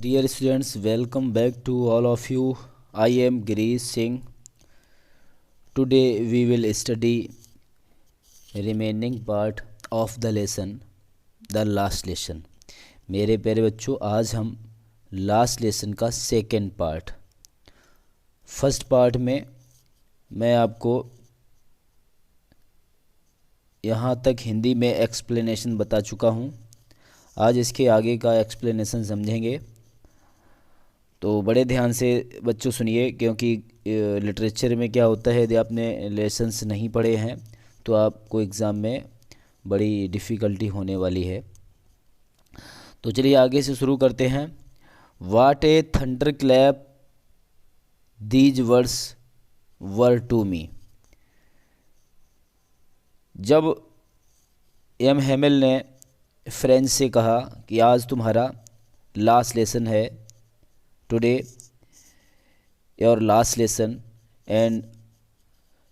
Dear students, welcome back to all of you. I am Girish Singh. Today we will study remaining part of the lesson, the last lesson. मेरे प्यारे बच्चों, आज हम last lesson का second part, first part में मैं आपको यहाँ तक हिंदी में एक्सप्लेनेशन बता चुका हूँ। आज इसके आगे का एक्सप्लेनेशन समझेंगे, तो बड़े ध्यान से बच्चों सुनिए, क्योंकि लिटरेचर में क्या होता है, यदि आपने लेसन्स नहीं पढ़े हैं तो आपको एग्ज़ाम में बड़ी डिफ़िकल्टी होने वाली है। तो चलिए आगे से शुरू करते हैं। What a thunderclap these words were to me. जब एम हेमिल ने फ्रेंच से कहा कि आज तुम्हारा लास्ट लेसन है, today your last lesson and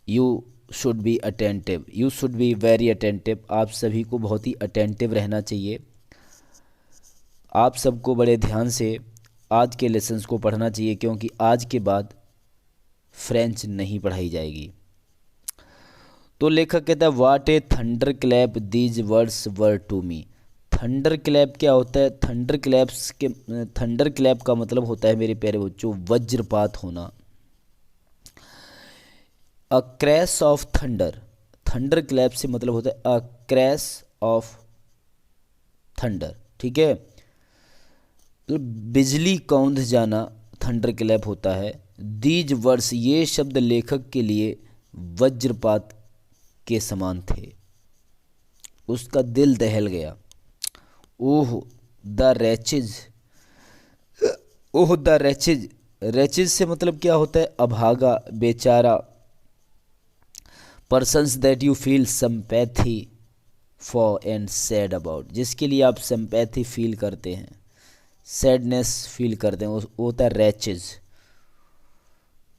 you should be attentive, you should be very attentive. आप सभी को बहुत ही अटेंटिव रहना चाहिए। आप सबको बड़े ध्यान से आज के लेसन्स को पढ़ना चाहिए, क्योंकि आज के बाद फ्रेंच नहीं पढ़ाई जाएगी। तो लेखक कहता है what a thunderclap these words were to me. Thunderclap क्या होता है? थंडर क्लैप का मतलब होता है मेरे प्यारे बच्चों वज्रपात होना। A crash of thunder, thunder clap से मतलब होता है अ क्रैश ऑफ थंडर, ठीक है। तो बिजली कौंध जाना थंडर क्लैप होता है। दीज वर्ड्स, ये शब्द लेखक के लिए वज्रपात के समान थे। उसका दिल दहल गया। ओह द रैचेज, ओह द रैचेज, रैचेज से मतलब क्या होता है? अभागा, बेचारा। Persons that you feel sympathy for and sad about, जिसके लिए आप सिंपैथी फील करते हैं, सैडनेस फील करते हैं, वो होता है wretches.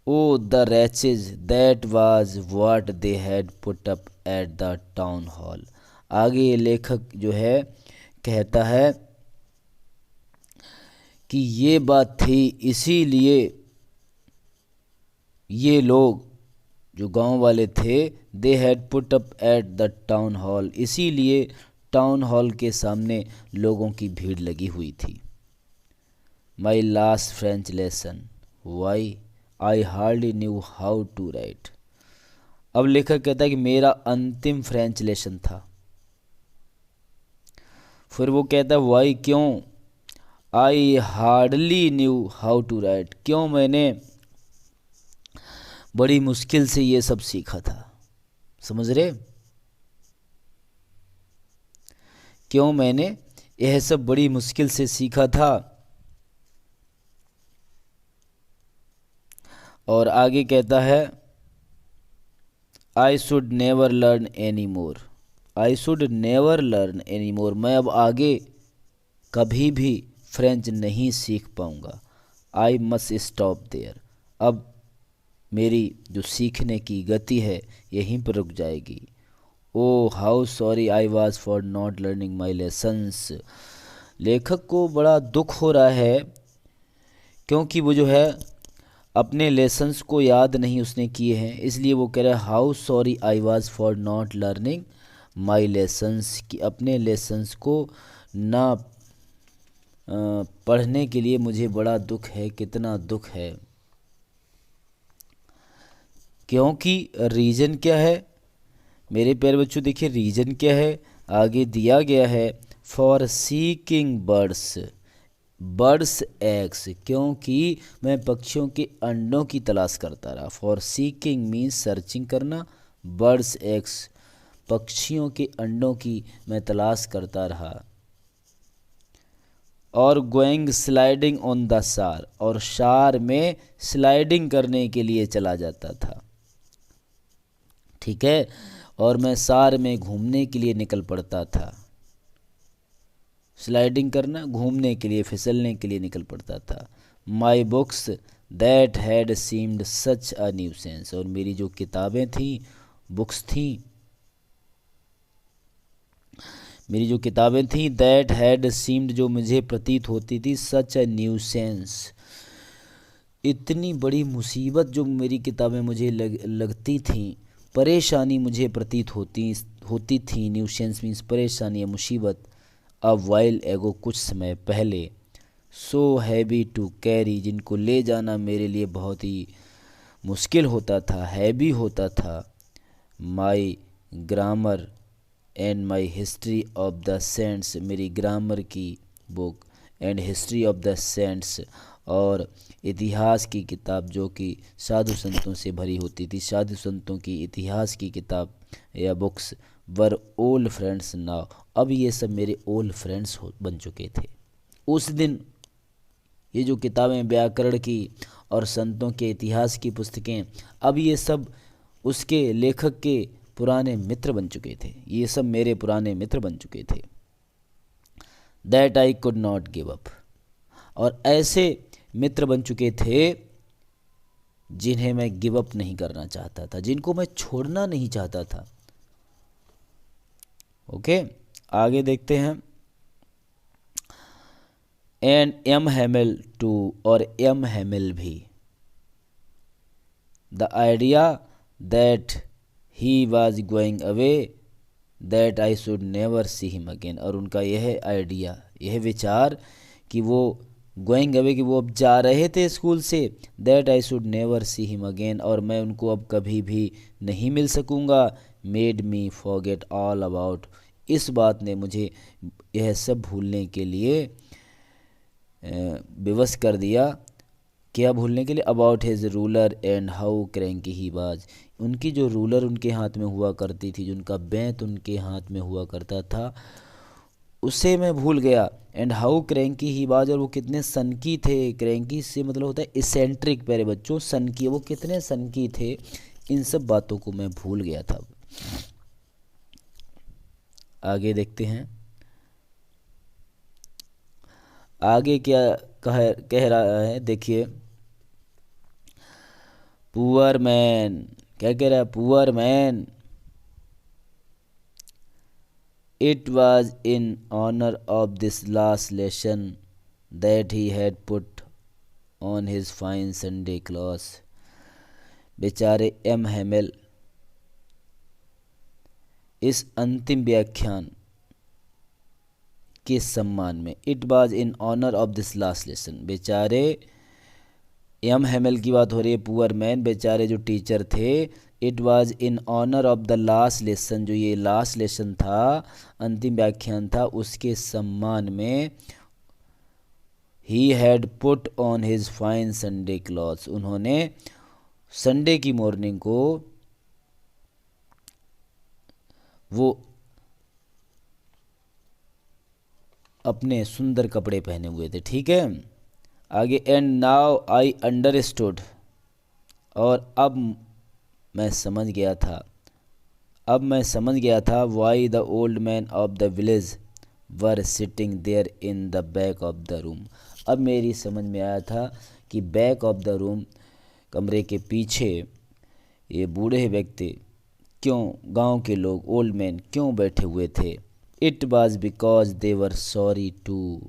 Oh the wretches that was what they had put up at the town hall. आगे ये लेखक जो है कहता है कि ये बात थी, इसीलिए ये लोग जो गांव वाले थे, they had put up at the town hall, इसीलिए टाउन हॉल के सामने लोगों की भीड़ लगी हुई थी। My last French lesson, why I hardly knew how to write. अब लेखक कहता है कि मेरा अंतिम फ्रेंच लेसन था। फिर वो कहता है वाई, क्यों? I hardly knew how to write, क्यों मैंने बड़ी मुश्किल से ये सब सीखा था। समझ रहे? क्यों मैंने यह सब बड़ी मुश्किल से सीखा था। और आगे कहता है I should never learn any more, I should never learn any more, मैं अब आगे कभी भी फ्रेंच नहीं सीख पाऊंगा। आई मस्ट स्टॉप देयर, अब मेरी जो सीखने की गति है यहीं पर रुक जाएगी। Oh how sorry I was for not learning my lessons. लेखक को बड़ा दुख हो रहा है, क्योंकि वो जो है अपने लेसन्स को याद नहीं उसने किए हैं, इसलिए वो कह रहा है how sorry I was for not learning my lessons, कि अपने लेसन्स को ना पढ़ने के लिए मुझे बड़ा दुख है। कितना दुख है, क्योंकि रीज़न क्या है मेरे प्यारे बच्चों? देखिए रीज़न क्या है, आगे दिया गया है for seeking birds, birds eggs, क्योंकि मैं पक्षियों के अंडों की तलाश करता रहा। फॉर सीकिंग मीन्स सर्चिंग करना, बर्ड्स एग्स पक्षियों के अंडों की मैं तलाश करता रहा। और गोइंग स्लाइडिंग ऑन द सार, और सार में स्लाइडिंग करने के लिए चला जाता था, ठीक है। और मैं सार में घूमने के लिए निकल पड़ता था। स्लाइडिंग करना, घूमने के लिए, फिसलने के लिए निकल पड़ता था। My books that had seemed such a nuisance, और मेरी जो किताबें थीं, बुक्स थीं, मेरी जो किताबें थीं, दैट हैड सीम्ड, जो मुझे प्रतीत होती थी, सच अ न्यूसेंस, इतनी बड़ी मुसीबत जो मेरी किताबें मुझे लगती थीं, परेशानी मुझे प्रतीत होती थी, न्यूसेंस मीन्स परेशानी या मुसीबत, अ वाइल एगो, कुछ समय पहले, सो हैवी टू कैरी, जिनको ले जाना मेरे लिए बहुत ही मुश्किल होता था, हैवी होता था, my grammar and my history of the saints, मेरी ग्रामर की book, and history of the saints, और इतिहास की किताब जो कि साधु संतों से भरी होती थी, साधु संतों की इतिहास की किताब या बुक्स, वर ओल्ड फ्रेंड्स नाउ, अब ये सब मेरे ओल्ड फ्रेंड्स बन चुके थे। उस दिन ये जो किताबें व्याकरण की और संतों के इतिहास की पुस्तकें, अब ये सब उसके लेखक के पुराने मित्र बन चुके थे, ये सब मेरे पुराने मित्र बन चुके थे। That I could not give up, और ऐसे मित्र बन चुके थे जिन्हें मैं गिव अप नहीं करना चाहता था, जिनको मैं छोड़ना नहीं चाहता था। ओके, आगे देखते हैं। एंड एम हैमिल टू, और एम हैमिल भी, the idea that he was going away, that I should never see him again, और उनका यह आइडिया, यह विचार कि वो गोइंग अवे, कि वो अब जा रहे थे स्कूल से, that I should never see him again, और मैं उनको अब कभी भी नहीं मिल सकूँगा, made me forget all about, इस बात ने मुझे यह सब भूलने के लिए विवश कर दिया। क्या भूलने के लिए? About his ruler and how cranky he was, उनकी जो रूलर उनके हाथ में हुआ करती थी, जो उनका बेंत उनके हाथ में हुआ करता था, उसे मैं भूल गया। And how cranky he was, और वो कितने सनकी थे। क्रैंकी से मतलब होता है इसेंट्रिक, प्यारे बच्चों, सनकी, वो कितने सनकी थे, इन सब बातों को मैं भूल गया था। आगे देखते हैं, आगे क्या कह रहा है, देखिए। पुअर मैन, क्या कह रहा है? Poor man, it was in honour of this last lesson that he had put on his fine Sunday cloth, बेचारे एम हैमिल इस अंतिम व्याख्यान के सम्मान में, it was in honour of this last lesson, बेचारे एम हैमिल की बात हो रही है, पुअर मैन, बेचारे जो टीचर थे, it was in honour of the last lesson, जो ये लास्ट लेसन था, अंतिम व्याख्यान था, उसके सम्मान में, ही had put on his fine Sunday clothes, उन्होंने संडे की मॉर्निंग को वो अपने सुंदर कपड़े पहने हुए थे, ठीक है। आगे, एंड नाउ आई अंडरस्टूड, और अब मैं समझ गया था, why the old man of the village were sitting there in the back of the room, अब मेरी समझ में आया था कि बैक ऑफ द रूम, कमरे के पीछे, ये बूढ़े व्यक्ति क्यों, गांव के लोग, ओल्ड मैन क्यों बैठे हुए थे। It was because they were sorry too,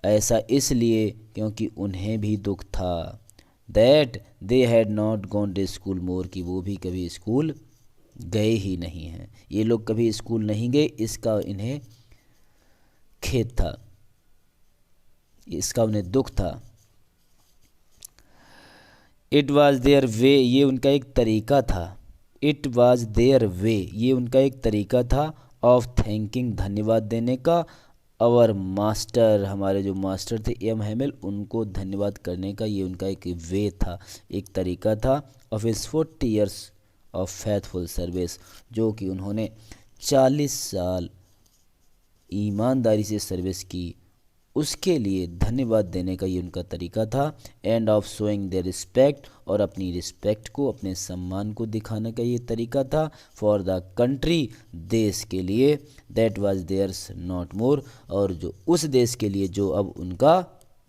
ऐसा इसलिए क्योंकि उन्हें भी दुख था, that they had not gone to school more, कि वो भी कभी स्कूल गए ही नहीं हैं, ये लोग कभी स्कूल नहीं गए, इसका इन्हें खेद था, इसका उन्हें दुख था। इट वॉज देयर वे, ये उनका एक तरीका था, इट वॉज देयर वे, ये उनका एक तरीका था, ऑफ थैंकिंग, धन्यवाद देने का, आवर मास्टर, हमारे जो मास्टर थे एम हैमिल, उनको धन्यवाद करने का, ये उनका एक वे था, एक तरीका था, of his 40 years of faithful service, जो कि उन्होंने 40 साल ईमानदारी से सर्विस की, उसके लिए धन्यवाद देने का ये उनका तरीका था। End of showing there respect, और अपनी रिस्पेक्ट को, अपने सम्मान को दिखाने का ये तरीका था, फॉर द कंट्री, देश के लिए, that was theirs not more, और जो उस देश के लिए जो अब उनका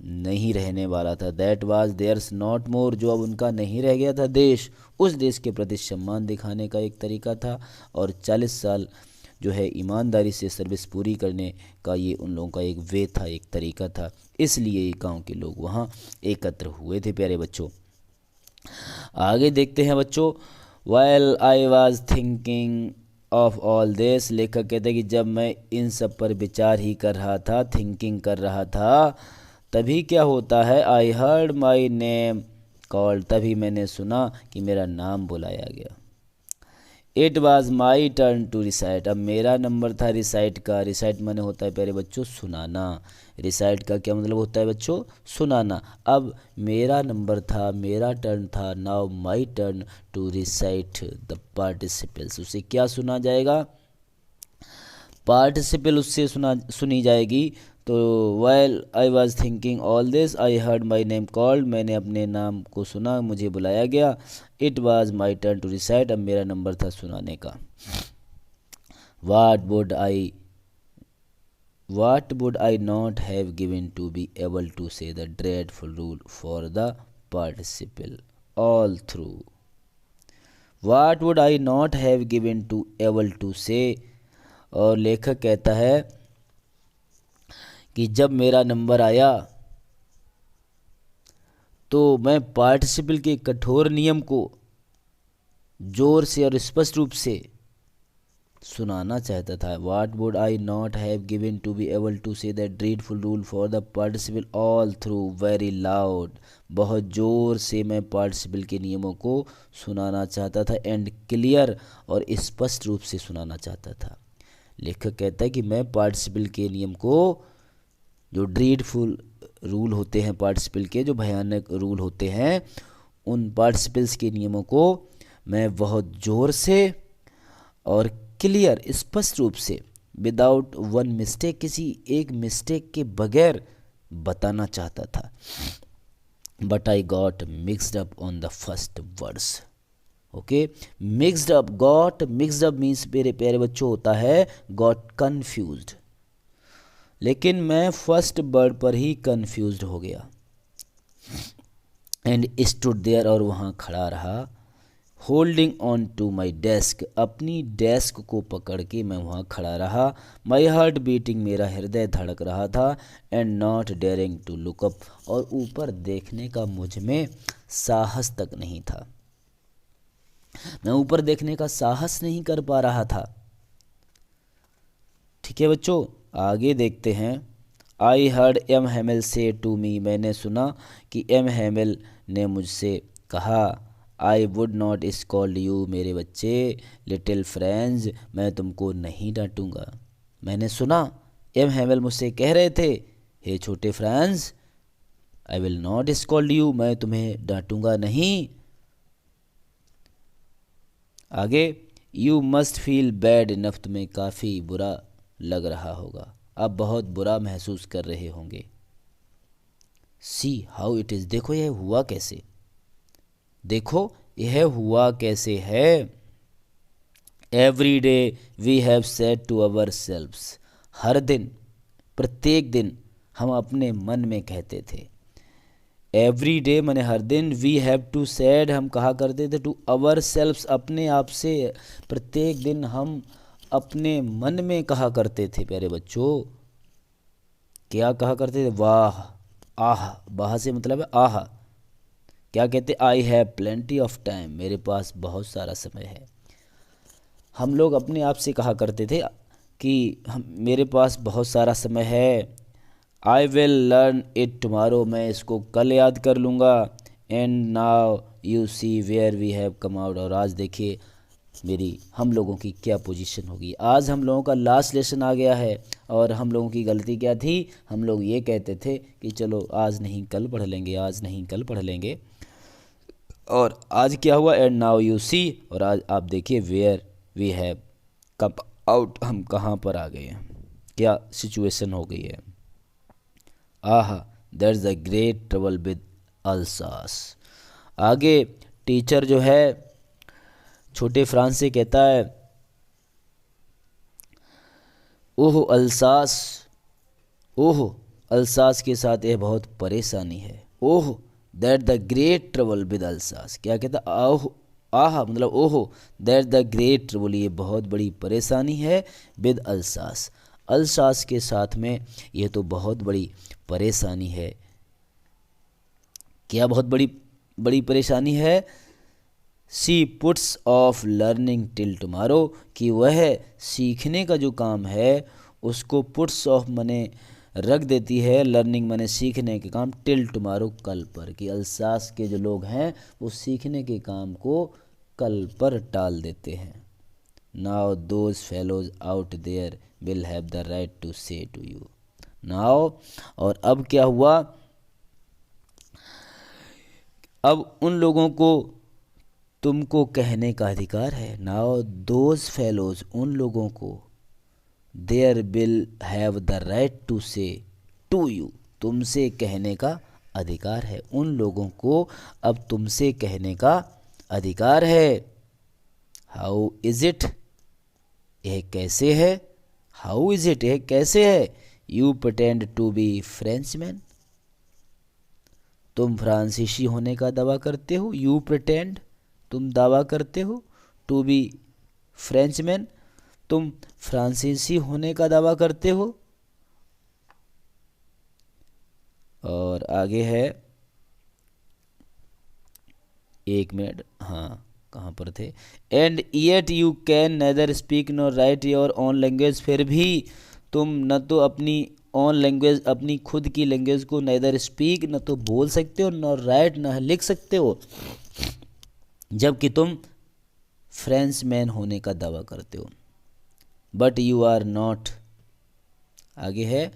नहीं रहने वाला था, that was theirs not more, जो अब उनका नहीं रह गया था देश, उस देश के प्रति सम्मान दिखाने का एक तरीका था। और 40 साल जो है ईमानदारी से सर्विस पूरी करने का ये उन लोगों का एक वे था, एक तरीका था, इसलिए गांव के लोग वहाँ एकत्र हुए थे प्यारे बच्चों। आगे देखते हैं बच्चों। While I was thinking of all this, लेखक कहते हैं कि जब मैं इन सब पर विचार ही कर रहा था, थिंकिंग कर रहा था, तभी क्या होता है, I heard my name called, तभी मैंने सुना कि मेरा नाम बुलाया गया। It was my turn to recite, अब मेरा नंबर था रिसाइट का। रिसाइट माने होता है प्यारे बच्चों सुनाना। रिसाइट का क्या मतलब होता है बच्चों, सुनाना। अब मेरा नंबर था, मेरा टर्न था, now my turn to recite the participles, उसे क्या सुना जाएगा, पार्टिसिपल उससे सुनी जाएगी। तो while I was thinking all this I heard my name called, मैंने अपने नाम को सुना, मुझे बुलाया गया। It was my turn to recite, अब मेरा नंबर था सुनाने का। What would I not have given to be able to say the dreadful rule for the participle all through? What would I not have given to able to say? और लेखक कहता है कि जब मेरा नंबर आया तो मैं पार्टिसिपल के कठोर नियम को जोर से और स्पष्ट रूप से सुनाना चाहता था। What would I not have given to be able to say that dreadful rule for the participle all through very loud, बहुत जोर से मैं पार्टिसिपल के नियमों को सुनाना चाहता था, एंड क्लियर और स्पष्ट रूप से सुनाना चाहता था। लेखक कहता है कि मैं पार्टिसिपल के नियम को, जो ड्रीडफुल रूल होते हैं पार्टिसिपल के, जो भयानक रूल होते हैं, उन पार्टिसिपल्स के नियमों को मैं बहुत ज़ोर से और क्लियर स्पष्ट रूप से, विदाउट वन मिस्टेक, किसी एक मिस्टेक के बगैर बताना चाहता था। But I got mixed up on the first words. Okay, mixed up, got mixed up means मेरे प्यारे बच्चों होता है गॉट कन्फ्यूज्ड, लेकिन मैं फर्स्ट वर्ड पर ही कन्फ्यूज्ड हो गया। एंड स्टूड देयर, और वहाँ खड़ा रहा। Holding on to my desk, अपनी डेस्क को पकड़ के मैं वहाँ खड़ा रहा। माई हार्ट बीटिंग, मेरा हृदय धड़क रहा था। And not daring to look up, और ऊपर देखने का मुझ में साहस तक नहीं था। मैं ऊपर देखने का साहस नहीं कर पा रहा था। ठीक है बच्चों, आगे देखते हैं। आई हर्ड एम हैमिल से टू मी, मैंने सुना कि एम हैमिल ने मुझसे कहा। I would not scold you, मेरे बच्चे, लिटिल फ्रेंड्स, मैं तुमको नहीं डांटूंगा। मैंने सुना एम हैमिल मुझसे कह रहे थे, हे छोटे friends, I will not scold you, मैं तुम्हें डांटूंगा नहीं। आगे, you must feel bad enough, तुम्हें काफ़ी बुरा लग रहा होगा, अब बहुत बुरा महसूस कर रहे होंगे। सी हाउ इट इज़, देखो यह हुआ कैसे, देखो यह हुआ कैसे है। Every day we have said to ourselves, हर दिन, प्रत्येक दिन हम अपने मन में कहते थे। एवरी डे मैंने हर दिन, वी हैव टू सेड हम कहा करते थे, टू अवर सेल्व्स अपने आप से, प्रत्येक दिन हम अपने मन में कहा करते थे प्यारे बच्चों। क्या कहा करते थे, वाह, आह, वाह से मतलब है आह। क्या कहते, I have plenty of time, मेरे पास बहुत सारा समय है। हम लोग अपने आप से कहा करते थे कि मेरे पास बहुत सारा समय है। I will learn it tomorrow, मैं इसको कल याद कर लूँगा। And now you see where we have come out, और आज देखिए हम लोगों की क्या पोजीशन होगी। आज हम लोगों का लास्ट लेसन आ गया है, और हम लोगों की गलती क्या थी, हम लोग ये कहते थे कि चलो आज नहीं कल पढ़ लेंगे, आज नहीं कल पढ़ लेंगे, और आज क्या हुआ, एंड नाउ यू सी, और आज आप देखिए where we have come out, हम कहाँ पर आ गए हैं, क्या सिचुएशन हो गई है। आहा, that is a great trouble with Alsace. आगे टीचर जो है छोटे फ्रांस से कहता है, ओह अल्सास, ओह अल्सास के साथ यह बहुत परेशानी है। Oh that the great trouble with Alsace, क्या कहता, ओह आह मतलब ओहो, दैट द ग्रेट ट्रबल, ये बहुत बड़ी परेशानी है, विद अल्सास, अल्सास के साथ में ये तो बहुत बड़ी परेशानी है। क्या बहुत बड़ी बड़ी परेशानी है? She puts of learning till tomorrow, कि वह सीखने का जो काम है उसको पुट्स ऑफ मने रख देती है, लर्निंग मने सीखने के काम, टिल टुमारो कल पर, कि अल्सास के जो लोग हैं वो सीखने के काम को कल पर टाल देते हैं। Now those fellows out there will have the right to say to you, now, और अब क्या हुआ, अब उन लोगों को तुमको कहने का अधिकार है। नाउ दोज फेलोज, उन लोगों को, there will have the right to say to you, तुमसे कहने का अधिकार है, उन लोगों को अब तुमसे कहने का अधिकार है। हाउ इज इट, यह कैसे है, हाउ इज इट, यह कैसे है, you pretend to be Frenchman, तुम फ्रांसीसी होने का दावा करते हो, यू प्रिटेंड, तुम दावा करते हो, टू बी फ्रेंचमैन, तुम फ्रांसीसी होने का दावा करते हो। और आगे है, एक मिनट, हाँ कहाँ पर थे, and yet you can nether speak nor right your own language, फिर भी तुम न तो अपनी ओन लैंग्वेज, अपनी खुद की लैंग्वेज को नेदर स्पीक, न तो बोल सकते हो, नॉर राइट, न लिख सकते हो, जबकि तुम फ्रेंचमैन होने का दावा करते हो। बट यू आर नॉट, आगे है,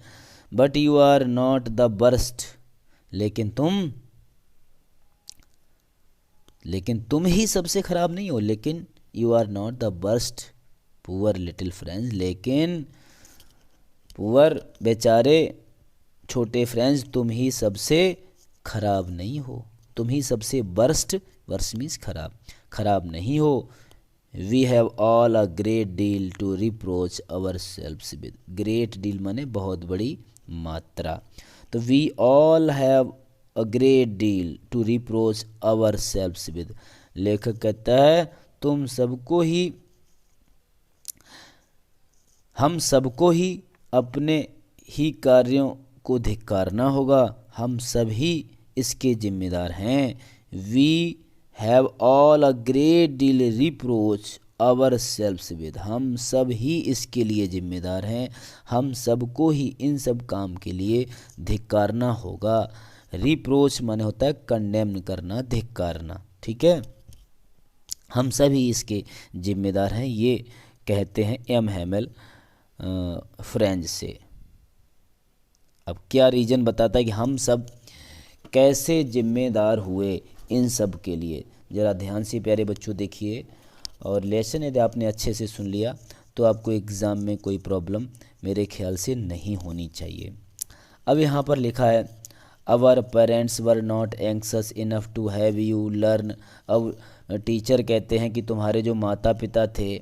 but you are not the worst, लेकिन तुम ही सबसे खराब नहीं हो, लेकिन you are not the worst poor little French, लेकिन पुअर बेचारे छोटे फ्रेंच, तुम ही सबसे खराब नहीं हो, तुम ही सबसे वर्स्ट, वर्स्ट मीन्स खराब, खराब नहीं हो। We have all a great deal to reproach ourselves with, great deal माने बहुत बड़ी मात्रा, तो we all have a great deal to reproach ourselves with, लेखक कहता है तुम सबको ही, हम सबको ही अपने ही कार्यों को धिक्कारना होगा, हम सब ही इसके जिम्मेदार हैं। We have all a great deal reproach ourselves with, हम सब ही इसके लिए जिम्मेदार हैं, हम सबको ही इन सब काम के लिए धिक्कारना होगा। रिप्रोच माने होता है कंडेम करना, धिक्कारना, ठीक है, हम सभी इसके जिम्मेदार हैं, ये कहते हैं एम हैमेल फ्रेंच से। अब क्या रीज़न बताता है कि हम सब कैसे जिम्मेदार हुए इन सब के लिए, ज़रा ध्यान से प्यारे बच्चों देखिए, और लेसन यदि आपने अच्छे से सुन लिया तो आपको एग्ज़ाम में कोई प्रॉब्लम मेरे ख्याल से नहीं होनी चाहिए। अब यहाँ पर लिखा है our parents were not anxious enough to have you learn, अब टीचर कहते हैं कि तुम्हारे जो माता पिता थे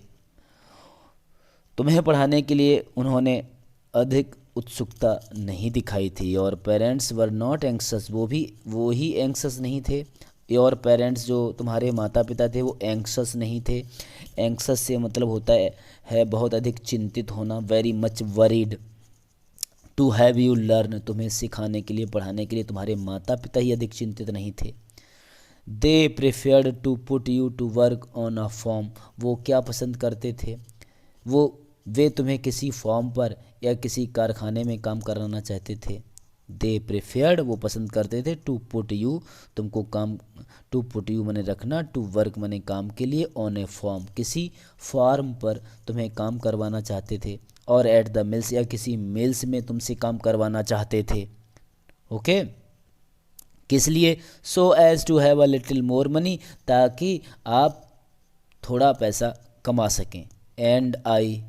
तुम्हें पढ़ाने के लिए उन्होंने अधिक उत्सुकता नहीं दिखाई थी, और पेरेंट्स वर नॉट एंक्सस, वो ही एंक्सस नहीं थे, योर पेरेंट्स जो तुम्हारे माता पिता थे वो एंक्सस नहीं थे। एंक्सस से मतलब होता है बहुत अधिक चिंतित होना, very much worried. To have you learn, तुम्हें सिखाने के लिए पढ़ाने के लिए तुम्हारे माता पिता ही अधिक चिंतित नहीं थे। They preferred to put you to work on a form, वो क्या पसंद करते थे, वे तुम्हें किसी फॉर्म पर या किसी कारखाने में काम कराना चाहते थे। दे प्रेफर्ड, वो पसंद करते थे, टू पुट यू, तुमको काम, टू पुट यू मने रखना, टू वर्क मने काम के लिए, ऑन ए फॉर्म, किसी फॉर्म पर तुम्हें काम करवाना चाहते थे, और एट द मिल्स, या किसी मिल्स में तुमसे काम करवाना चाहते थे। ओके, किस लिए? So as to have a little more money, ताकि आप थोड़ा पैसा कमा सकें। एंड आई,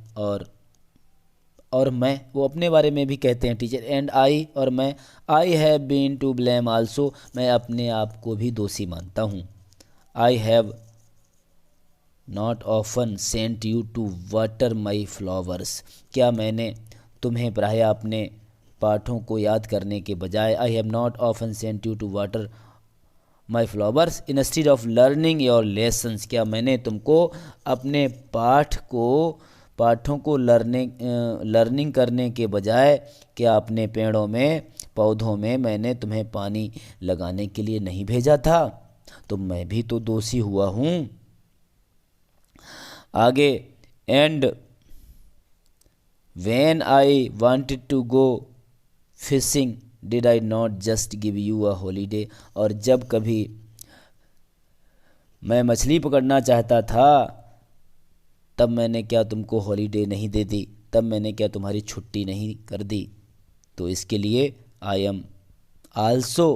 और मैं, वो अपने बारे में भी कहते हैं टीचर, एंड आई, और मैं, I have been to blame also, मैं अपने आप को भी दोषी मानता हूँ। I have not often sent you to water my flowers, क्या मैंने तुम्हें प्रायः अपने पाठों को याद करने के बजाय, I have not often sent you to water my flowers instead of learning your lessons, क्या मैंने तुमको अपने पाठों को लर्निंग करने के बजाय क्या अपने पेड़ों में पौधों में मैंने तुम्हें पानी लगाने के लिए नहीं भेजा था? तो मैं भी तो दोषी हुआ हूँ। आगे, and when I wanted to go fishing did I not just give you a holiday, और जब कभी मैं मछली पकड़ना चाहता था तब मैंने क्या तुमको हॉलीडे नहीं दे दी, तब मैंने क्या तुम्हारी छुट्टी नहीं कर दी? तो इसके लिए I am also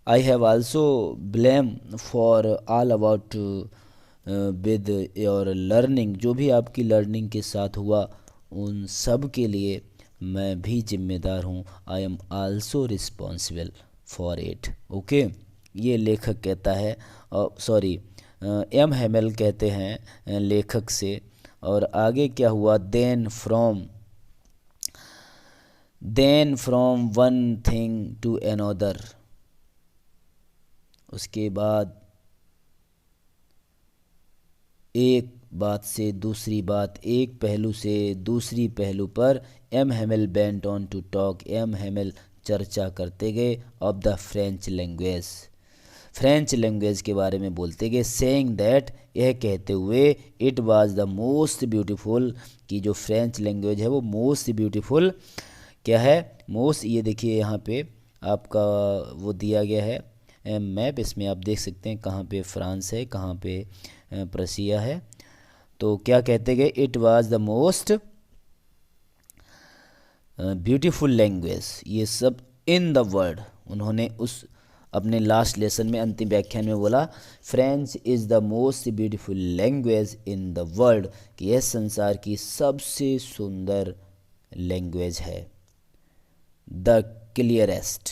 I have also blame for all about with your learning, जो भी आपकी लर्निंग के साथ हुआ उन सब के लिए मैं भी जिम्मेदार हूँ। I am also responsible for it. Okay, ये लेखक कहता है, सॉरी एम हेमेल कहते हैं लेखक से। और आगे क्या हुआ, then from one thing to another, उसके बाद एक बात से दूसरी बात, एक पहलू से दूसरी पहलू पर M Hamel went on to talk, M Hamel चर्चा करते गए ऑफ द फ्रेंच लैंग्वेज के बारे में बोलते गए, सेइंग दैट, यह कहते हुए, it was the most beautiful, कि जो फ्रेंच लैंग्वेज है वो मोस्ट ब्यूटीफुल क्या है, मोस्ट, ये देखिए यहाँ पे आपका वो दिया गया है मैप, इसमें आप देख सकते हैं कहाँ पे फ्रांस है, कहाँ पे प्रसिया है। तो क्या कहते गए, it was the most beautiful language, ये सब इन द वर्ल्ड। उन्होंने उस अपने लास्ट लेसन में अंतिम व्याख्यान में बोला, French is the most beautiful language in the world, कि यह संसार की सबसे सुंदर लैंग्वेज है। द क्लियरेस्ट,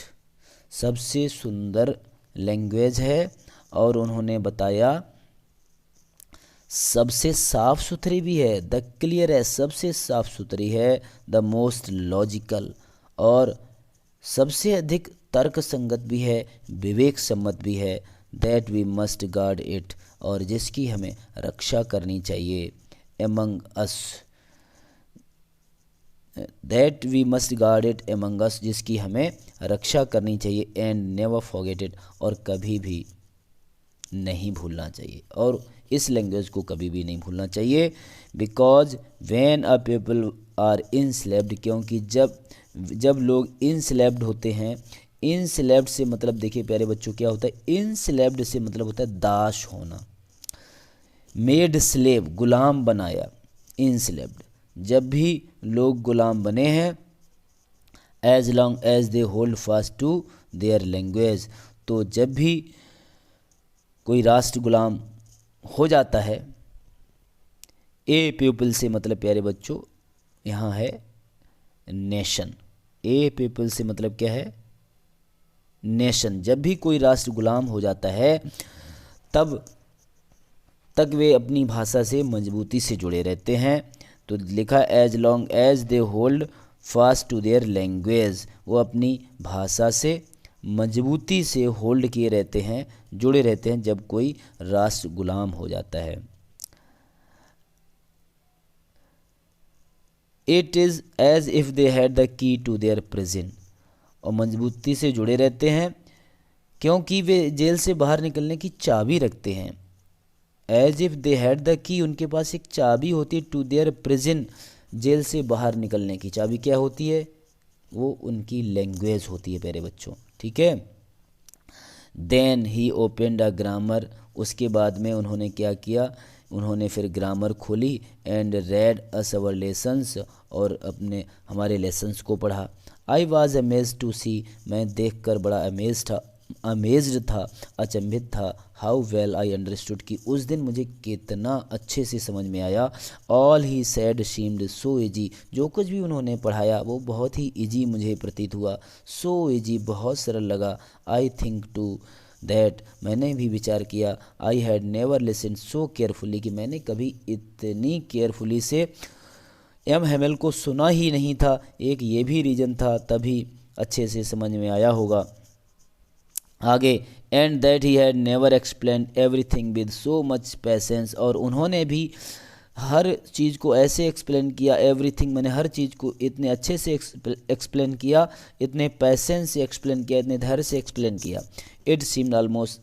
सबसे सुंदर लैंग्वेज है। और उन्होंने बताया सबसे साफ सुथरी भी है, द क्लियरेस्ट, सबसे साफ सुथरी है। द मोस्ट लॉजिकल, और सबसे अधिक तर्क संगत भी है, विवेक सम्मत भी है। That we must guard it, और जिसकी हमें रक्षा करनी चाहिए। Among us, that we must guard it among us, जिसकी हमें रक्षा करनी चाहिए। एंड नेवर फॉरगेट इट, और कभी भी नहीं भूलना चाहिए, और इस लैंग्वेज को कभी भी नहीं भूलना चाहिए। Because when a people are enslaved, क्योंकि जब लोग इनस्लेप्ड होते हैं, इनस्लेप्ड से मतलब देखिए प्यारे बच्चों क्या होता है, इनस्लेप्ड से मतलब होता है दास होना। मेड स्लेव, गुलाम बनाया, इनस्लेप्ड, जब भी लोग गुलाम बने हैं, as long as they hold fast to their language, तो जब भी कोई राष्ट्र गुलाम हो जाता है, ए पीपल से मतलब प्यारे बच्चों यहाँ है नेशन, ए पीपल से मतलब क्या है, नेशन। जब भी कोई राष्ट्र गुलाम हो जाता है तब तक वे अपनी भाषा से मजबूती से जुड़े रहते हैं। तो लिखा as long as they hold fast to their language, वो अपनी भाषा से मजबूती से होल्ड किए रहते हैं, जुड़े रहते हैं जब कोई राष्ट्र गुलाम हो जाता है। It is as if they had the key to their prison, और मजबूती से जुड़े रहते हैं क्योंकि वे जेल से बाहर निकलने की चाबी रखते हैं। As if they had the key, उनके पास एक चाबी होती है, टू देयर प्रिजन, जेल से बाहर निकलने की चाबी क्या होती है, वो उनकी लैंग्वेज होती है प्यारे बच्चों, ठीक है। Then he opened a grammar, उसके बाद में उन्होंने क्या किया, उन्होंने फिर ग्रामर खोली। And red us our lessons, और अपने हमारे लेसन्स को पढ़ा। आई वॉज अमेज्ड टू सी, मैं देखकर बड़ा अमेज्ड था, अचंभित था। हाउ वेल आई अंडरस्टूड, कि उस दिन मुझे कितना अच्छे से समझ में आया। All he sad seemed so easy, जो कुछ भी उन्होंने पढ़ाया वो बहुत ही ईजी मुझे प्रतीत हुआ। सो ईजी, बहुत सरल लगा। आई थिंक टू दैट, मैंने भी विचार किया। I had never listen so carefully, कि मैंने कभी इतनी केयरफुली से एम हेमेल को सुना ही नहीं था। एक ये भी रीज़न था, तभी अच्छे से समझ में आया होगा। आगे, and that he had never explain everything with so much patience, और उन्होंने भी हर चीज़ को ऐसे एक्सप्लेन किया, एवरीथिंग मैंने हर चीज़ को इतने अच्छे से एक्सप्लेन किया, इतने पेशेंस से एक्सप्लेन किया, इतने धैर्य से एक्सप्लेन किया। It seemed almost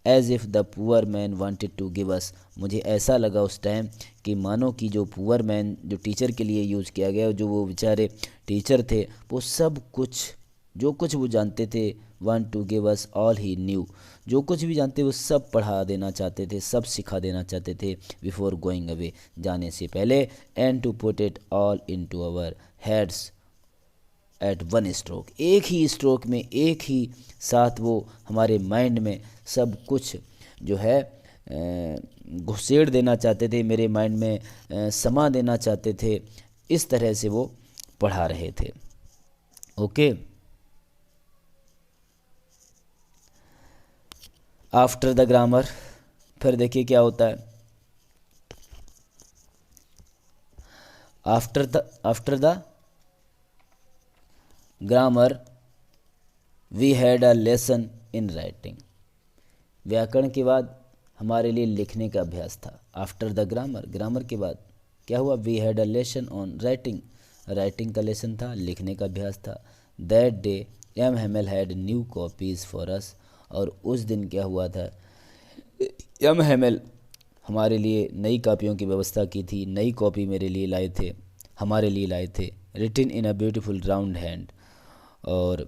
as if the poor man wanted to give us, मुझे ऐसा लगा उस टाइम कि मानो कि जो पुअर मैन जो टीचर के लिए यूज़ किया गया, जो वो बेचारे टीचर थे, वो सब कुछ जो कुछ वो जानते थे, want to give us all he knew, जो कुछ भी जानते वो सब पढ़ा देना चाहते थे, सब सिखा देना चाहते थे बिफोर गोइंग अवे, जाने से पहले, and to put it all into our heads at one stroke, एक ही स्ट्रोक में, एक ही साथ वो हमारे माइंड में सब कुछ जो है घुसेड़ देना चाहते थे, मेरे माइंड में समा देना चाहते थे। इस तरह से वो पढ़ा रहे थे। ओके, आफ्टर द ग्रामर, फिर देखिए क्या होता है। After the grammar we had a lesson in writing, व्याकरण के बाद हमारे लिए लिखने का अभ्यास था। आफ्टर द ग्रामर, ग्रामर के बाद क्या हुआ, we had a lesson on writing, writing का लेसन था, लिखने का अभ्यास था। That day M Hamel had new copies for us, और उस दिन क्या हुआ था, एम हेमल हमारे लिए नई कॉपियों की व्यवस्था की थी, नई कॉपी मेरे लिए लाए थे, हमारे लिए लाए थे। रिटिन इन अ ब्यूटीफुल राउंड हैंड, और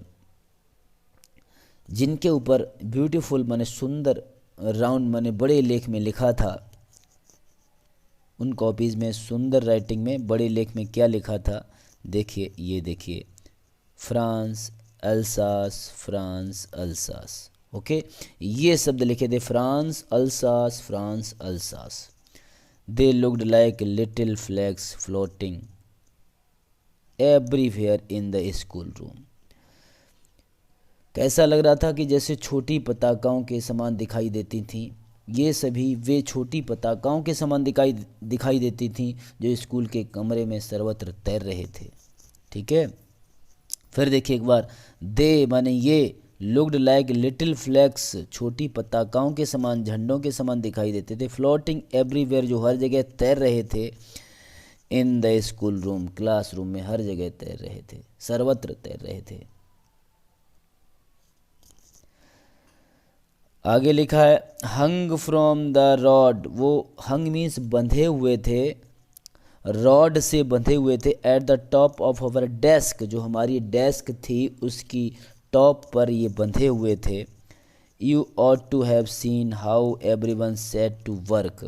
जिनके ऊपर ब्यूटीफुल माने सुंदर, राउंड माने बड़े लेख में लिखा था, उन कॉपीज़ में सुंदर राइटिंग में बड़े लेख में क्या लिखा था, देखिए, ये देखिए, France Alsace, France Alsace. Okay, ये शब्द लिखे थे, France Alsace, France Alsace. They looked like little flags floating everywhere in the school room, कैसा लग रहा था कि जैसे छोटी पताकाओं के समान दिखाई देती थीं, ये सभी वे छोटी पताकाओं के समान दिखाई देती थीं जो स्कूल के कमरे में सर्वत्र तैर रहे थे। ठीक है, फिर देखिए एक बार, दे माने ये, लुक्ड लाइक लिटिल फ्लैग्स, छोटी पताकाओं के समान, झंडों के समान दिखाई देते थे, फ्लोटिंग एवरीवेयर, जो हर जगह तैर रहे थे, in the school room, classroom में हर जगह तैर रहे थे, सर्वत्र तैर रहे थे। आगे लिखा है, हंग फ्रॉम द रॉड, वो हंग मीन्स बंधे हुए थे, रॉड से बंधे हुए थे, at the top of our desk, जो हमारी डेस्क थी उसकी टॉप पर ये बंधे हुए थे। You ought to have seen how everyone set to work,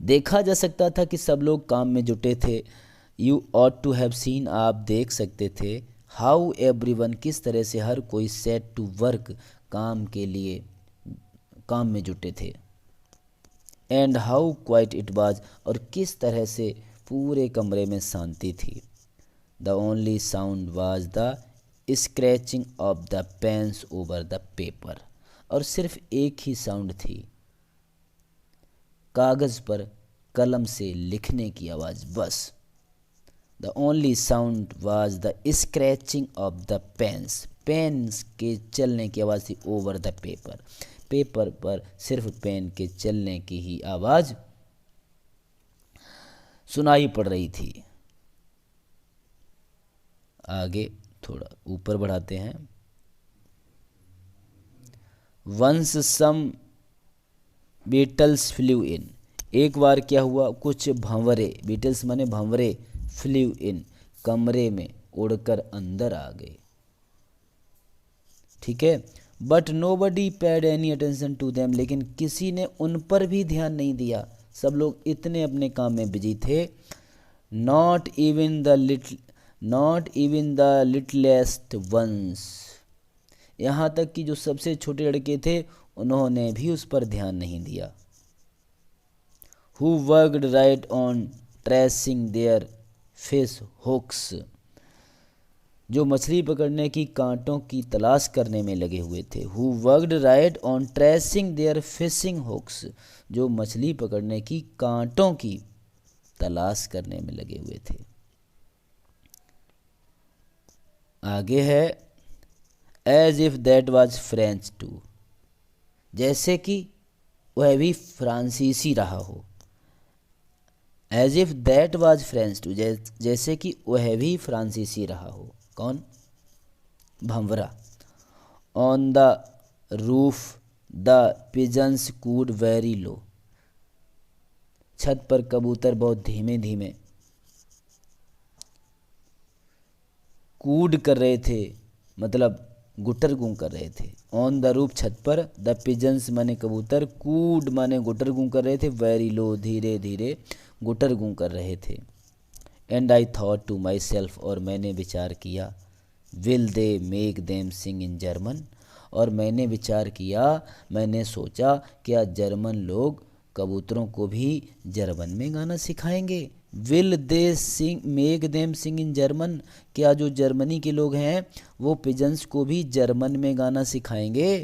देखा जा सकता था कि सब लोग काम में जुटे थे। You ought to have seen, आप देख सकते थे, हाउ एवरीवन, किस तरह से हर कोई, सेट टू वर्क, काम के लिए काम में जुटे थे। And how quiet it was, और किस तरह से पूरे कमरे में शांति थी। The only sound was the scratching of the pens over the paper, और सिर्फ एक ही साउंड थी, कागज़ पर कलम से लिखने की आवाज़, बस। The only sound was the scratching of the pens, pens के चलने की आवाज़ थी, ओवर द पेपर, पेपर पर सिर्फ पेन के चलने की ही आवाज़ सुनाई पड़ रही थी। आगे थोड़ा ऊपर बढ़ाते हैं। वंस सम बीटल्स फ्लू इन, एक बार क्या हुआ, कुछ भंवरे, बीटल्स माने भंवरे, फ्लू इन, कमरे में उड़कर अंदर आ गए। ठीक है, but nobody paid any attention to them, लेकिन किसी ने उन पर भी ध्यान नहीं दिया, सब लोग इतने अपने काम में बिजी थे। Not even the littlest ones, यहाँ तक कि जो सबसे छोटे लड़के थे उन्होंने भी उस पर ध्यान नहीं दिया। Who worked right on tracing their fish hooks, जो मछली पकड़ने की कांटों की तलाश करने में लगे हुए थे। Who worked right on tracing their fishing hooks, जो मछली पकड़ने की कांटों की तलाश करने में लगे हुए थे। आगे है as if that was French too, जैसे कि वह भी फ्रांसीसी रहा हो। As if that was French too, जैसे कि वह भी फ्रांसीसी रहा हो। कौन? भंवरा। On the roof the pigeons cooed very low, छत पर कबूतर बहुत धीमे धीमे कूड कर रहे थे, मतलब गुटर गूं कर रहे थे। ऑन द रूफ, छत पर, द पिजन्स माने कबूतर, कूड माने गुटर गूं कर रहे थे, वेरी लो धीरे धीरे गुटर गूं कर रहे थे। And I thought to myself, और मैंने विचार किया, will they make them sing in German, और मैंने विचार किया, मैंने सोचा, क्या जर्मन लोग कबूतरों को भी जर्मन में गाना सिखाएंगे? Will they sing make them sing in German, क्या जो जर्मनी के लोग हैं वो पिजन्स को भी जर्मन में गाना सिखाएंगे?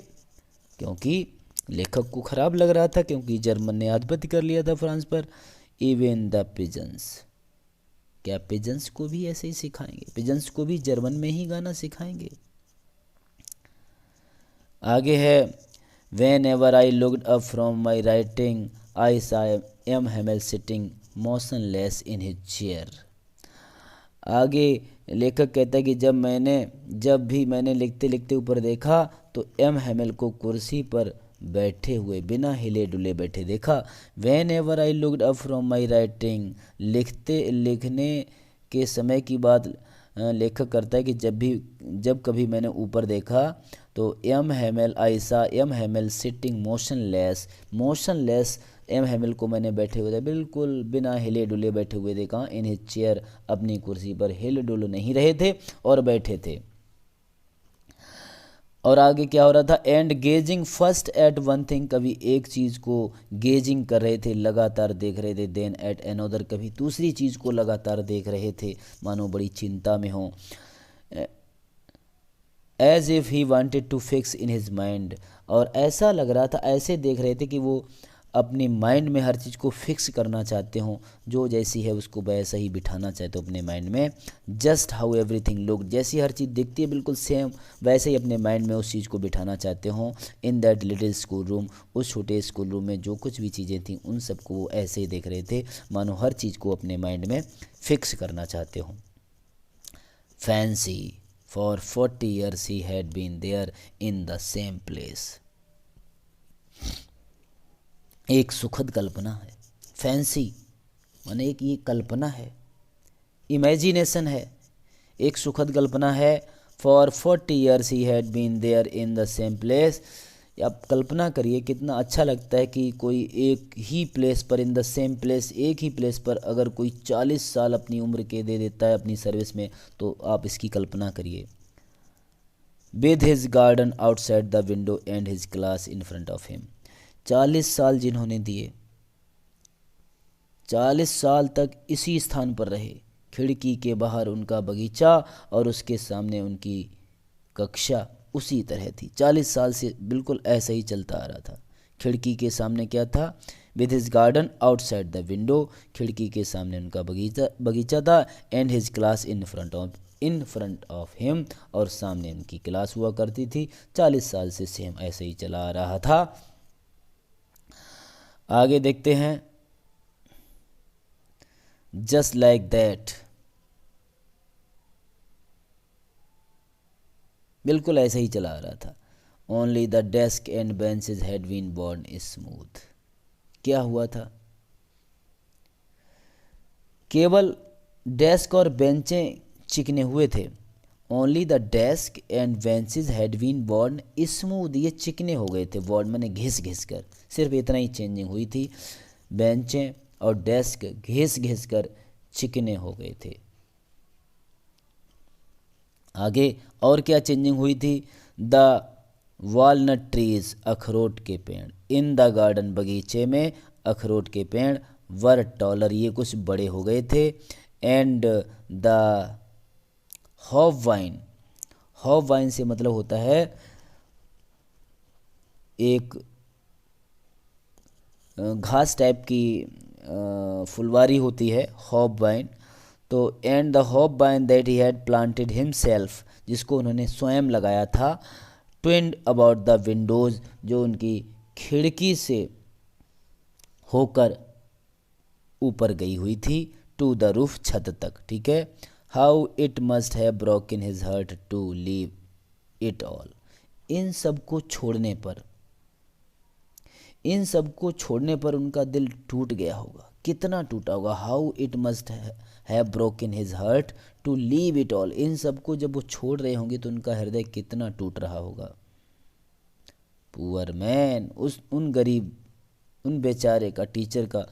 क्योंकि लेखक को खराब लग रहा था, क्योंकि जर्मन ने आधिपत्य कर लिया था फ्रांस पर। इवन द पिजन्स, क्या पिजन्स को भी ऐसे ही सिखाएंगे? पिजन्स को भी जर्मन में ही गाना सिखाएंगे? आगे है whenever I looked up from my writing I saw M Hamel sitting motionless in his chair. आगे लेखक कहता है कि जब भी मैंने लिखते लिखते ऊपर देखा तो एम हेमेल को कुर्सी पर बैठे हुए बिना हिले डुले बैठे देखा। When ever I looked up from my writing, लिखने के समय की बात लेखक करता है कि जब कभी मैंने ऊपर देखा तो M Hamel I saw M Hamel sitting motionless M Hamel को मैंने बैठे हुए थे, बिल्कुल बिना हिले डुले बैठे हुए देखा। इन हिज चेयर, अपनी कुर्सी पर हिल डुल नहीं रहे थे और बैठे थे। और आगे क्या हो रहा था? And gazing first at one thing, कभी एक चीज़ को गेजिंग कर रहे थे, लगातार देख रहे थे। देन एट अनदर, कभी दूसरी चीज़ को लगातार देख रहे थे, मानो बड़ी चिंता में हो। As if he wanted to fix in his mind, और ऐसा लग रहा था, ऐसे देख रहे थे कि वो अपने माइंड में हर चीज़ को फिक्स करना चाहते हों, जो जैसी है उसको वैसा ही बिठाना चाहते हो अपने माइंड में। जस्ट हाउ एवरीथिंग लुक, जैसी हर चीज़ दिखती है बिल्कुल सेम वैसे ही अपने माइंड में उस चीज़ को बिठाना चाहते हों। In that little school room, उस छोटे स्कूल रूम में जो कुछ भी चीज़ें थीं उन सबको वो ऐसे ही देख रहे थे, मानो हर चीज़ को अपने माइंड में फिक्स करना चाहते हों। Fancy for 40 years he had been there in the same place, एक सुखद कल्पना है। फैंसी माने एक ये कल्पना है, इमेजिनेशन है, एक सुखद कल्पना है। For 40 years he had been there in the same place, आप कल्पना करिए कितना अच्छा लगता है कि कोई एक ही प्लेस पर, इन द सेम प्लेस, एक ही प्लेस पर अगर कोई 40 साल अपनी उम्र के दे देता है अपनी सर्विस में, तो आप इसकी कल्पना करिए। With his garden outside the window and his class in front of him, 40 साल जिन्होंने दिए, 40 साल तक इसी स्थान पर रहे, खिड़की के बाहर उनका बगीचा और उसके सामने उनकी कक्षा उसी तरह थी। 40 साल से बिल्कुल ऐसा ही चलता आ रहा था। खिड़की के सामने क्या था? With his garden outside the window, खिड़की के सामने उनका बगीचा था। And his class in front of him, और सामने उनकी क्लास हुआ करती थी। 40 साल से सेम ऐसे ही चला आ रहा था। आगे देखते हैं। जस्ट लाइक दैट, बिल्कुल ऐसे ही चला आ रहा था। Only the desk and benches had been worn smooth, क्या हुआ था? केवल डेस्क और बेंचें चिकने हुए थे। Only the desk and benches had been worn smooth, ये चिकने हो गए थे। बोर्न मैंने घिस घिस कर, सिर्फ इतना ही चेंजिंग हुई थी। बेंचें और डेस्क घिस घिस कर चिकने हो गए थे। आगे और क्या चेंजिंग हुई थी? द वॉलनट ट्रीज, अखरोट के पेड़, इन द गार्डन, बगीचे में अखरोट के पेड़, वर टॉलर, ये कुछ बड़े हो गए थे। एंड द हॉप वाइन से मतलब होता है एक घास टाइप की फुलवारी होती है, हॉप वाइन। तो एंड द होप बाइन that he had planted himself, जिसको उन्होंने स्वयं लगाया था, ट्विंड अबाउट द विंडोज़, जो उनकी खिड़की से होकर ऊपर गई हुई थी, टू द रूफ, छत तक, ठीक है। How it must have broken his heart to leave it all, इन सब को छोड़ने पर, इन सब को छोड़ने पर उनका दिल टूट गया होगा, कितना टूटा होगा। How it must have broken his heart to leave it all, इन सब को जब वो छोड़ रहे होंगे तो उनका हृदय कितना टूट रहा होगा। पुअर मैन, उन गरीब, उन बेचारे का, टीचर का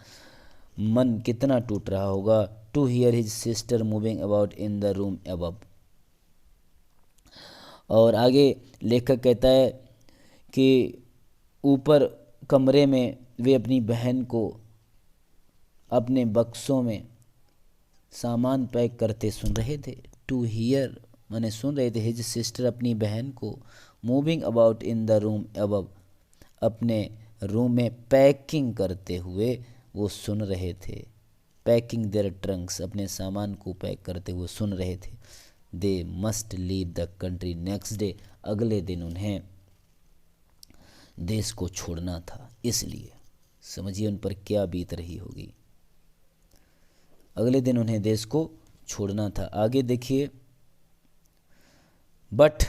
मन कितना टूट रहा होगा। To hear his sister moving about in the room above, और आगे लेखक कहता है कि ऊपर कमरे में वे अपनी बहन को अपने बक्सों में सामान पैक करते सुन रहे थे। टू हियर माने सुन रहे थे, हिज सिस्टर अपनी बहन को, moving about in the room above, अपने रूम में पैकिंग करते हुए वो सुन रहे थे। पैकिंग देयर ट्रंक्स, अपने सामान को पैक करते हुए सुन रहे थे। They must leave the country next day, अगले दिन उन्हें देश को छोड़ना था, इसलिए समझिए उन पर क्या बीत रही होगी। अगले दिन उन्हें देश को छोड़ना था। आगे देखिए, but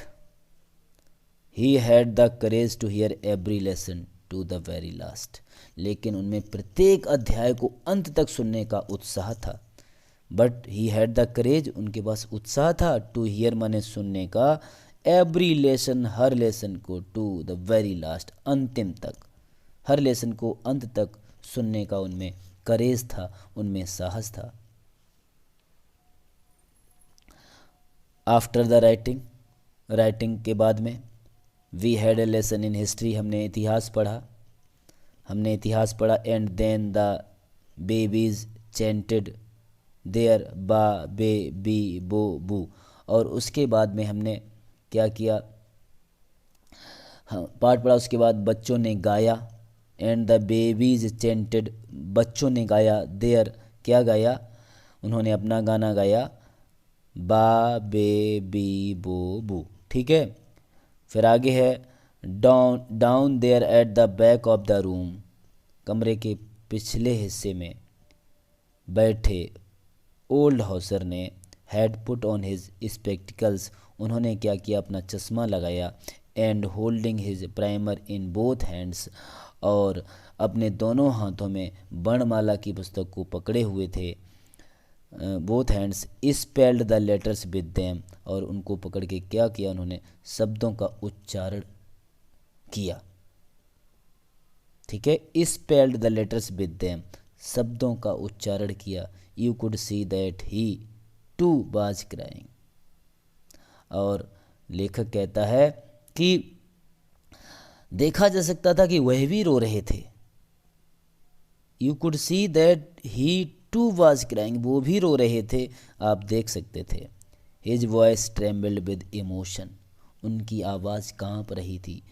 he had the courage to hear every lesson to the very last, लेकिन उनमें प्रत्येक अध्याय को अंत तक सुनने का उत्साह था। बट ही हैड द करेज, उनके पास उत्साह था, टू हियर माने सुनने का, एवरी लेसन, हर लेसन को, टू द वेरी लास्ट, अंतिम तक, हर लेसन को अंत तक सुनने का उनमें करेज था, उनमें साहस था। आफ्टर द राइटिंग, राइटिंग के बाद में, we had a lesson in history, हमने इतिहास पढ़ा, हमने इतिहास पढ़ा। And then the babies chanted their ba be B बो बू, और उसके बाद में हमने क्या किया, हाँ पाठ पढ़ा, उसके बाद बच्चों ने गाया। एंड द बेबीज चेंटेड, बच्चों ने गाया। देयर, क्या गाया, उन्होंने अपना गाना गाया, बा बे बी बो बू, ठीक है। फिर आगे है, down there at the back of the room, कमरे के पिछले हिस्से में बैठे ओल्ड हाउसर ने, had put on his spectacles, उन्होंने क्या किया, अपना चश्मा लगाया। And holding his primer in both hands, और अपने दोनों हाथों में वर्णमाला की पुस्तक को पकड़े हुए थे। Both hands spelled the letters with them, और उनको पकड़ के क्या किया, उन्होंने शब्दों का उच्चारण किया, ठीक है। Spelled the letters with them, शब्दों का उच्चारण किया। You could see that he too was crying, और लेखक कहता है कि देखा जा सकता था कि वह भी रो रहे थे। You could see that he too was crying, वो भी रो रहे थे, आप देख सकते थे। His voice trembled with emotion, उनकी आवाज़ कांप रही थी,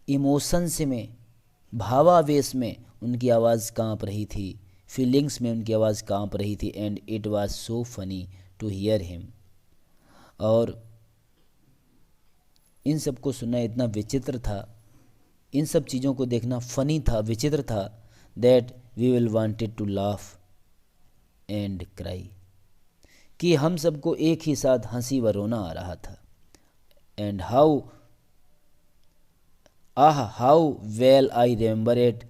इमोशन से में, भावावेश में उनकी आवाज़ कांप रही थी, फीलिंग्स में उनकी आवाज़ कांप रही थी। And it was so funny to hear him, और इन सब को सुनना इतना विचित्र था, इन सब चीज़ों को देखना फनी था, विचित्र था, that we will wanted to laugh and cry, कि हम सबको एक ही साथ हंसी व रोना आ रहा था। And how well I remember it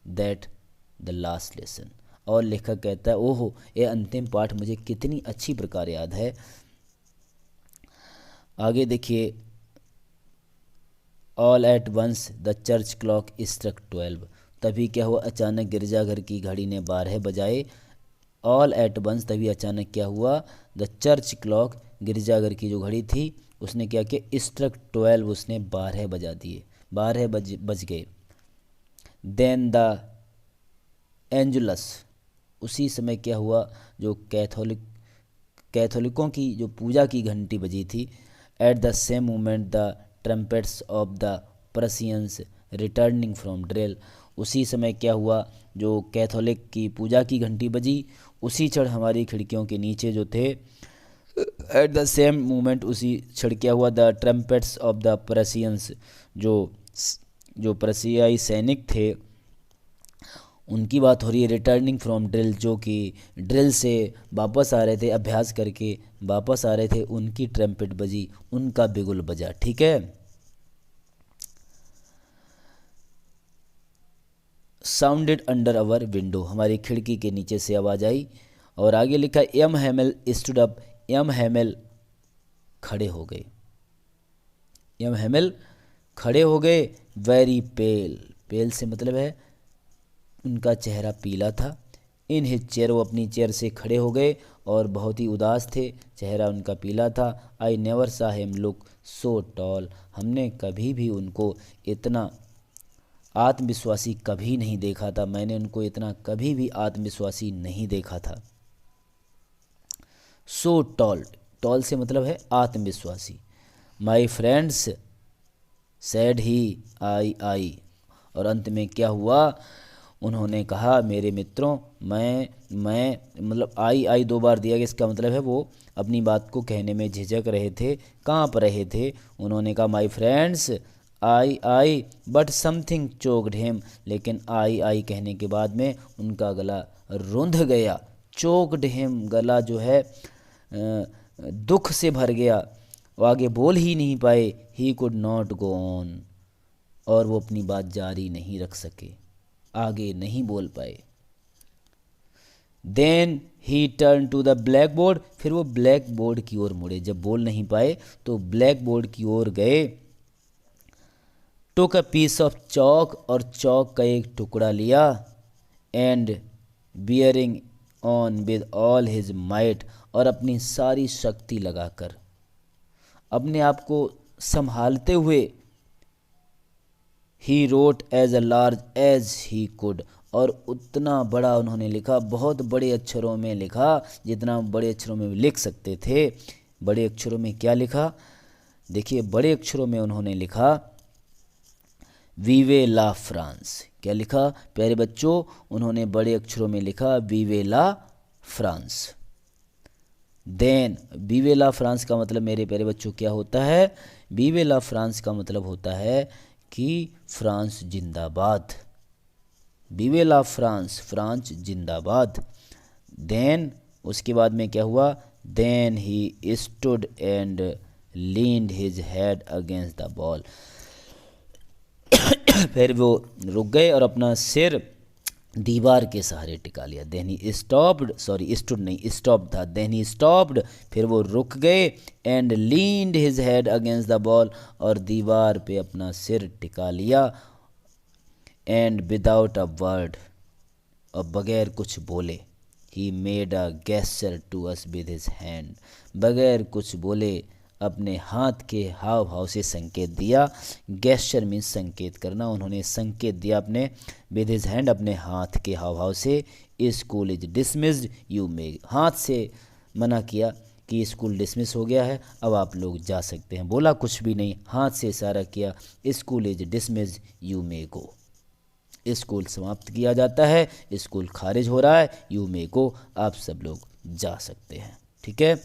that the last lesson, और लेखक कहता है ओहो, ये अंतिम पाठ मुझे कितनी अच्छी प्रकार याद है। आगे देखिए, all at once the church clock struck 12, तभी क्या हुआ, अचानक गिरजाघर की घड़ी ने 12 बजाए। ऑल एट वंस, तभी अचानक क्या हुआ, द चर्च क्लॉक, गिरजाघर की जो घड़ी थी उसने क्या किया, स्ट्रक 12, उसने 12 बजा दिए, 12 बज गए। देन द एंजुलस, उसी समय क्या हुआ, जो कैथोलिकों की जो पूजा की घंटी बजी थी। At the same moment the trumpets of the Prussians returning from drill, उसी समय क्या हुआ, जो कैथोलिक की पूजा की घंटी बजी, उसी क्षण हमारी खिड़कियों के नीचे जो थे, एट द सेम मोमेंट उसी क्षण क्या हुआ, द ट्रम्पेट्स ऑफ द प्रसियंस, जो प्रसियाई सैनिक थे उनकी बात हो रही है, रिटर्निंग फ्रॉम ड्रिल, जो कि ड्रिल से वापस आ रहे थे, अभ्यास करके वापस आ रहे थे, उनकी ट्रम्पेट बजी, उनका बिगुल बजा। ठीक है, साउंडेड अंडर अवर विंडो, हमारी खिड़की के नीचे से आवाज़ आई। और आगे लिखा M Hamel stood up, M Hamel खड़े हो गए, एम हैमेल खड़े हो गए, वेरी पेल, पेल से मतलब है उनका चेहरा पीला था, इन हिज चेयर, वो अपनी चेयर से खड़े हो गए और बहुत ही उदास थे, चेहरा उनका पीला था। आई नेवर सा हिम लुक सो टॉल, हमने कभी भी उनको इतना आत्मविश्वासी कभी नहीं देखा था, मैंने उनको इतना कभी भी आत्मविश्वासी नहीं देखा था। सो टॉल, टॉल से मतलब है आत्मविश्वासी। माई फ्रेंड्स सैड ही आई, और अंत में क्या हुआ, उन्होंने कहा मेरे मित्रों, मैं मतलब आई 2 बार दिया गया, इसका मतलब है वो अपनी बात को कहने में झिझक रहे थे, कांप रहे थे। उन्होंने कहा my friends I but something choked him, लेकिन आई कहने के बाद में उनका गला रुंध गया। चोक्ड हिम, गला जो है दुख से भर गया, वो आगे बोल ही नहीं पाए। He could not go on, और वो अपनी बात जारी नहीं रख सके, आगे नहीं बोल पाए। Then he turned to the blackboard, फिर वो ब्लैक बोर्ड की ओर मुड़े, जब बोल नहीं पाए तो ब्लैक बोर्ड की ओर गए। टुक अ पीस ऑफ चौक, और चौक का एक टुकड़ा लिया। And bearing on with all his might, और अपनी सारी शक्ति लगाकर, अपने आप को संभालते हुए, he wrote as a large as he could, और उतना बड़ा उन्होंने लिखा, बहुत बड़े अक्षरों में लिखा, जितना बड़े अक्षरों में लिख सकते थे। बड़े अक्षरों में क्या लिखा, देखिए बड़े अक्षरों में उन्होंने लिखा वीवे ला फ्रांस। क्या लिखा प्यारे बच्चों, उन्होंने बड़े अक्षरों में लिखा वीवे ला फ्रांस। देन वीवे ला फ्रांस का मतलब मेरे प्यारे बच्चों क्या होता है, वीवे ला फ्रांस का मतलब होता है कि फ्रांस जिंदाबाद, वीवे ला फ्रांस, फ्रांस जिंदाबाद। देन उसके बाद में क्या हुआ, then he stood and leaned his head against the wall, फिर वो रुक गए और अपना सिर दीवार के सहारे टिका लिया। Then he stopped, sorry stood नहीं, स्टॉप था, देन ही स्टॉप्ड, फिर वो रुक गए। And leaned his head against the wall, और दीवार पे अपना सिर टिका लिया। एंड विदाउट अ वर्ड, और बगैर कुछ बोले, he made a gesture to us with his hand, बगैर कुछ बोले अपने हाथ के हाव भाव से संकेत दिया। गेस्चर मीन्स संकेत करना, उन्होंने संकेत दिया अपने विद हिज हैंड, अपने हाथ के हाव भाव से। School is dismissed you may, हाथ से मना किया कि स्कूल डिसमिस हो गया है, अब आप लोग जा सकते हैं। बोला कुछ भी नहीं, हाथ से इशारा किया, school is dismissed you may go, school समाप्त किया जाता है, स्कूल खारिज हो रहा है, यू मे गो, आप सब लोग जा सकते हैं। ठीक है।